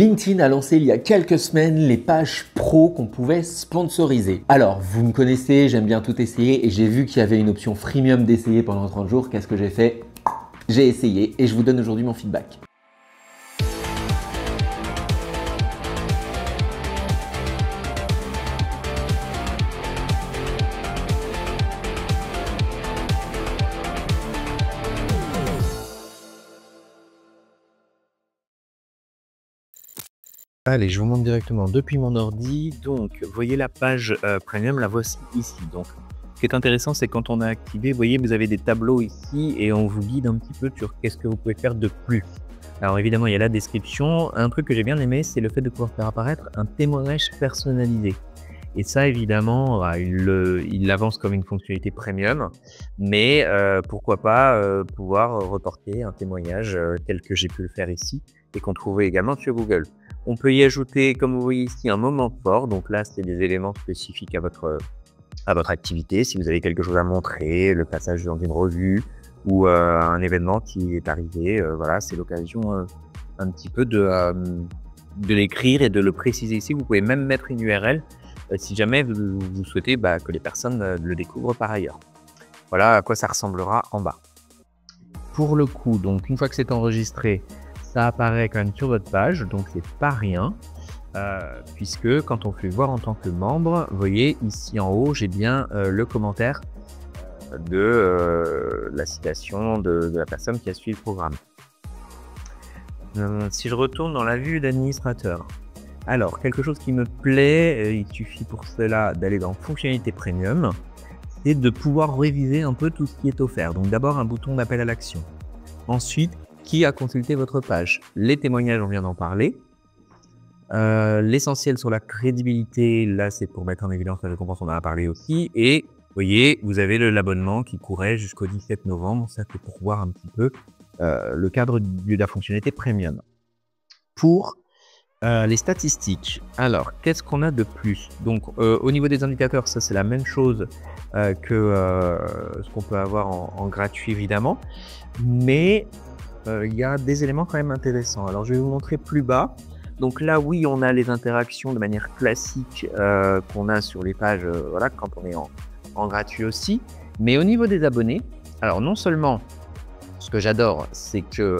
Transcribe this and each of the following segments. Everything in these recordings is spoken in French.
LinkedIn a lancé il y a quelques semaines les pages pro qu'on pouvait sponsoriser. Alors, vous me connaissez, j'aime bien tout essayer et j'ai vu qu'il y avait une option freemium d'essayer pendant 30 jours. Qu'est-ce que j'ai fait? J'ai essayé et je vous donne aujourd'hui mon feedback. Allez, je vous montre directement depuis mon ordi. Donc, vous voyez la page premium, la voici ici. Donc, ce qui est intéressant, c'est quand on a activé, vous voyez, vous avez des tableaux ici et on vous guide un petit peu sur qu'est-ce que vous pouvez faire de plus. Alors, évidemment, il y a la description. Un truc que j'ai bien aimé, c'est le fait de pouvoir faire apparaître un témoignage personnalisé. Et ça, évidemment, il l'avance comme une fonctionnalité premium, mais pourquoi pas pouvoir reporter un témoignage tel que j'ai pu le faire ici et qu'on trouvait également sur Google. On peut y ajouter, comme vous voyez ici, un moment fort. Donc là, c'est des éléments spécifiques à votre activité. Si vous avez quelque chose à montrer, le passage dans une revue ou un événement qui est arrivé, voilà, c'est l'occasion un petit peu de l'écrire et de le préciser ici. Vous pouvez même mettre une URL si jamais vous souhaitez que les personnes le découvrent par ailleurs. Voilà à quoi ça ressemblera en bas. Pour le coup, donc une fois que c'est enregistré, ça apparaît quand même sur votre page, donc c'est pas rien, puisque quand on fait voir en tant que membre, vous voyez ici en haut, j'ai bien le commentaire de la citation de la personne qui a suivi le programme. Si je retourne dans la vue d'administrateur, alors quelque chose qui me plaît, il suffit pour cela d'aller dans fonctionnalité premium, c'est de pouvoir réviser un peu tout ce qui est offert. Donc d'abord un bouton d'appel à l'action. Ensuite, qui a consulté votre page? Les témoignages, on vient d'en parler. L'essentiel sur la crédibilité, là c'est pour mettre en évidence la récompense, on en a parlé aussi. Et vous voyez, vous avez l'abonnement qui courait jusqu'au 17 novembre, ça c'est pour voir un petit peu le cadre de la fonctionnalité premium. Pour les statistiques, alors qu'est-ce qu'on a de plus? Donc au niveau des indicateurs, ça c'est la même chose que ce qu'on peut avoir en gratuit évidemment, mais il y a des éléments quand même intéressants. Alors je vais vous montrer plus bas. Donc là oui, on a les interactions de manière classique qu'on a sur les pages voilà, quand on est en gratuit aussi, mais au niveau des abonnés, alors non seulement ce que j'adore, c'est que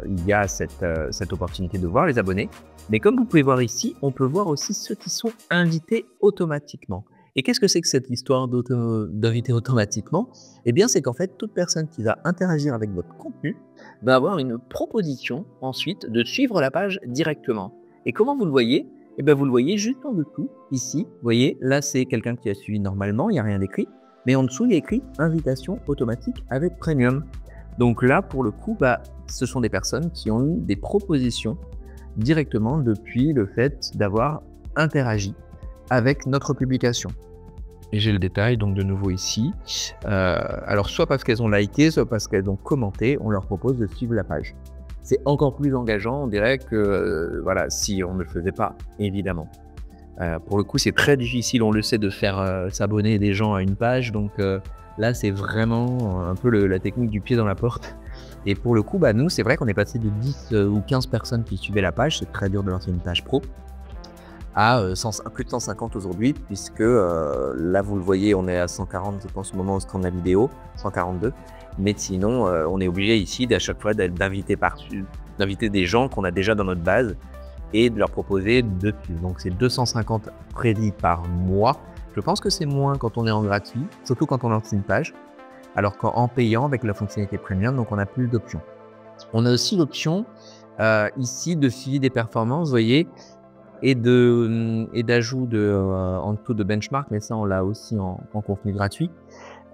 il y a cette opportunité de voir les abonnés, mais comme vous pouvez voir ici, on peut voir aussi ceux qui sont invités automatiquement. Et qu'est-ce que c'est que cette histoire d'inviter automatiquement? Eh bien, c'est qu'en fait, toute personne qui va interagir avec votre contenu va avoir une proposition ensuite de suivre la page directement. Et comment vous le voyez? Eh bien, vous le voyez juste en dessous, ici. Vous voyez, là, c'est quelqu'un qui a suivi normalement, il n'y a rien d'écrit. Mais en dessous, il y a écrit « Invitation automatique avec Premium ». Donc là, pour le coup, ce sont des personnes qui ont eu des propositions directement depuis le fait d'avoir interagi avec notre publication. Et j'ai le détail donc de nouveau ici. Alors soit parce qu'elles ont liké, soit parce qu'elles ont commenté, on leur propose de suivre la page. C'est encore plus engageant, on dirait que voilà, si on ne le faisait pas, évidemment. Pour le coup, c'est très difficile, on le sait, de faire s'abonner des gens à une page. Donc là, c'est vraiment un peu la technique du pied dans la porte. Et pour le coup, nous, c'est vrai qu'on est passé de 10 ou 15 personnes qui suivaient la page. C'est très dur de lancer une page pro. À plus de 150 aujourd'hui, puisque là, vous le voyez, on est à 140, je pense, au moment où on scanne la vidéo, 142. Mais sinon, on est obligé ici, à chaque fois, d'inviter des gens qu'on a déjà dans notre base et de leur proposer de suivre. Donc, c'est 250 crédits par mois. Je pense que c'est moins quand on est en gratuit, surtout quand on lance une page, alors qu'en payant avec la fonctionnalité premium, donc on a plus d'options. On a aussi l'option ici de suivi des performances, vous voyez, et d'ajout en dessous de benchmark, mais ça on l'a aussi en contenu gratuit.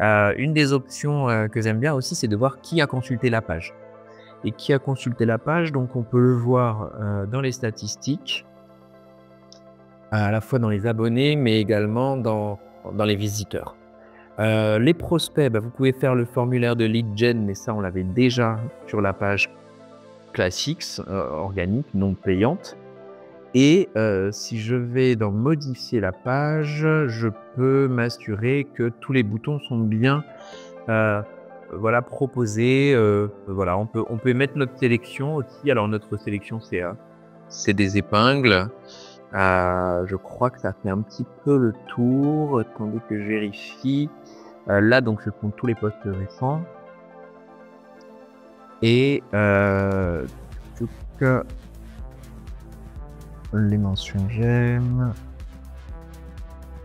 Une des options que j'aime bien aussi, c'est de voir qui a consulté la page. Et qui a consulté la page, donc on peut le voir dans les statistiques, à la fois dans les abonnés, mais également dans les visiteurs. Les prospects, vous pouvez faire le formulaire de lead gen, mais ça on l'avait déjà sur la page classique, organique, non payante. Et si je vais dans modifier la page, je peux m'assurer que tous les boutons sont bien voilà, proposés. Voilà, on peut mettre notre sélection aussi. Alors notre sélection, c'est des épingles. Je crois que ça fait un petit peu le tour. Attendez que je vérifie. Là, donc, je compte tous les posts récents. Et les mentions j'aime.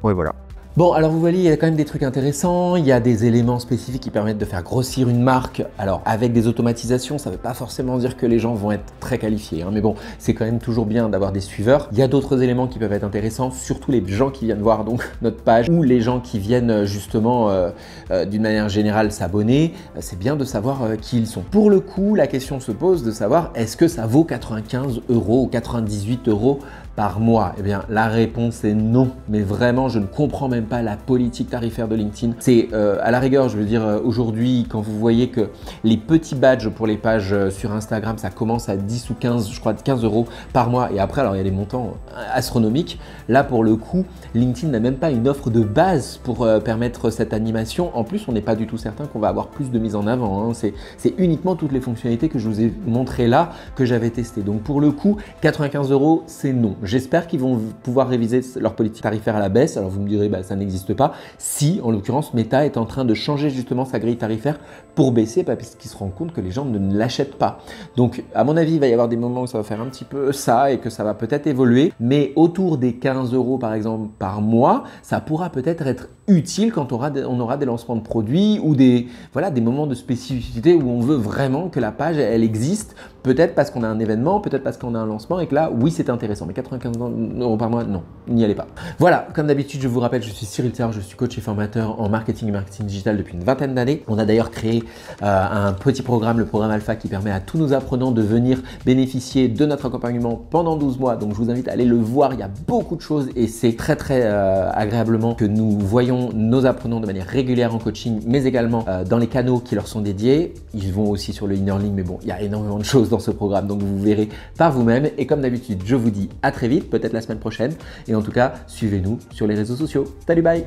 Ouais, voilà. Bon, alors vous voyez, il y a quand même des trucs intéressants, il y a des éléments spécifiques qui permettent de faire grossir une marque. Alors avec des automatisations, ça ne veut pas forcément dire que les gens vont être très qualifiés, hein, mais bon, c'est quand même toujours bien d'avoir des suiveurs. Il y a d'autres éléments qui peuvent être intéressants, surtout les gens qui viennent voir donc notre page ou les gens qui viennent justement d'une manière générale s'abonner. C'est bien de savoir qui ils sont. Pour le coup, la question se pose de savoir est-ce que ça vaut 95 € ou 98 € par mois? Eh bien, la réponse est non. Mais vraiment, je ne comprends même pas la politique tarifaire de LinkedIn. C'est à la rigueur, je veux dire, aujourd'hui, quand vous voyez que les petits badges pour les pages sur Instagram, ça commence à 10 ou 15, je crois 15 € par mois. Et après, alors il y a des montants astronomiques. Là, pour le coup, LinkedIn n'a même pas une offre de base pour permettre cette animation. En plus, on n'est pas du tout certain qu'on va avoir plus de mise en avant, hein. C'est uniquement toutes les fonctionnalités que je vous ai montrées là que j'avais testées. Donc pour le coup, 95 €, c'est non. J'espère qu'ils vont pouvoir réviser leur politique tarifaire à la baisse. Alors vous me direz, bah, ça n'existe pas. Si, en l'occurrence, Meta est en train de changer justement sa grille tarifaire pour baisser, parce qu'ils se rendent compte que les gens ne l'achètent pas. Donc à mon avis, il va y avoir des moments où ça va faire un petit peu ça et que ça va peut-être évoluer. Mais autour des 15 € par exemple par mois, ça pourra peut-être être utile quand on aura des lancements de produits ou des moments de spécificité où on veut vraiment que la page elle existe. Peut-être parce qu'on a un événement, peut-être parce qu'on a un lancement et que là, oui, c'est intéressant. Mais 95 € par mois, non, n'y allez pas. Voilà, comme d'habitude, je vous rappelle, je suis Cyril Théard, je suis coach et formateur en marketing et marketing digital depuis une vingtaine d'années. On a d'ailleurs créé un petit programme, le programme Alpha, qui permet à tous nos apprenants de venir bénéficier de notre accompagnement pendant 12 mois. Donc, je vous invite à aller le voir. Il y a beaucoup de choses et c'est très agréablement que nous voyons nos apprenants de manière régulière en coaching, mais également dans les canaux qui leur sont dédiés. Ils vont aussi sur le e-learning, mais bon, il y a énormément de choses dans ce programme, donc vous verrez par vous-même. Et comme d'habitude, je vous dis à très vite, peut-être la semaine prochaine. Et en tout cas, suivez-nous sur les réseaux sociaux. Salut, bye!